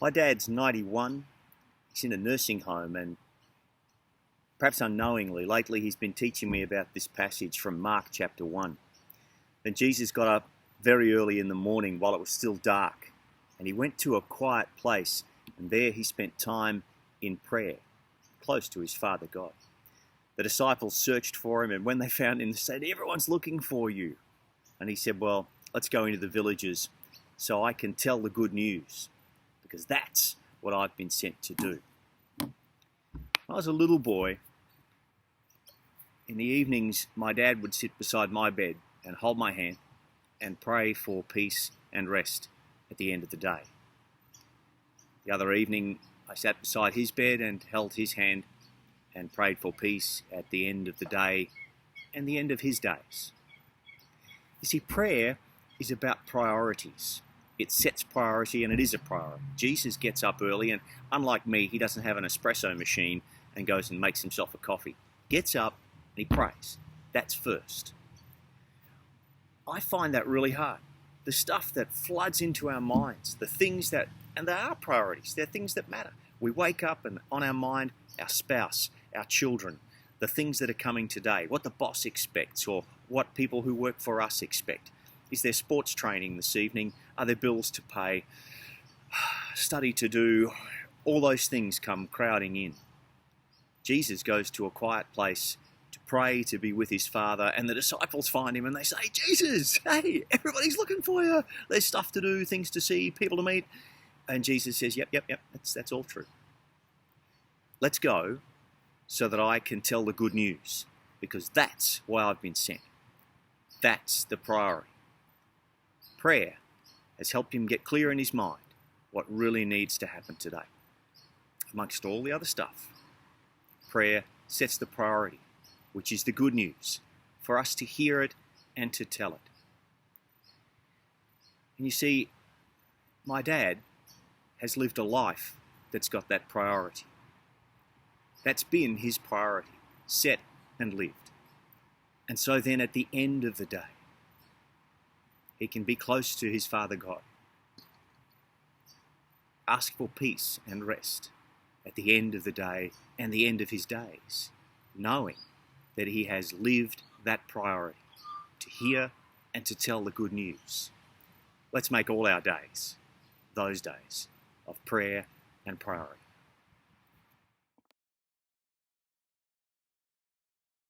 My dad's 91. He's in a nursing home, and perhaps unknowingly, lately he's been teaching me about this passage from Mark chapter 1. Then Jesus got up very early in the morning while it was still dark, and he went to a quiet place, and there he spent time in prayer, close to his Father God. The disciples searched for him, and when they found him, they said, "Everyone's looking for you." And he said, "Well, let's go into the villages so I can tell the good news, because that's what I've been sent to do." When I was a little boy, in the evenings, my dad would sit beside my bed and hold my hand and pray for peace and rest at the end of the day. The other evening, I sat beside his bed and held his hand and prayed for peace at the end of the day and the end of his days. You see, prayer is about priorities. It sets priority, and it is a priority. Jesus gets up early, and unlike me, he doesn't have an espresso machine and goes and makes himself a coffee. Gets up and he prays. That's first. I find that really hard. The stuff that floods into our minds, the things that, and they are priorities, they're things that matter. We wake up and on our mind, our spouse, our children, the things that are coming today, what the boss expects or what people who work for us expect. Is there sports training this evening? Are there bills to pay? Study to do? All those things come crowding in. Jesus goes to a quiet place to pray, to be with his Father, and the disciples find him and they say, "Jesus, hey, everybody's looking for you. There's stuff to do, things to see, people to meet." And Jesus says, yep, that's all true. Let's go so that I can tell the good news, because that's why I've been sent. That's the priority. Prayer has helped him get clear in his mind what really needs to happen today. Amongst all the other stuff, prayer sets the priority, which is the good news, for us to hear it and to tell it. And you see, my dad has lived a life that's got that priority. That's been his priority, set and lived. And so then at the end of the day, he can be close to his Father God, ask for peace and rest at the end of the day and the end of his days, knowing that he has lived that priority, to hear and to tell the good news. Let's make all our days those days of prayer and priority.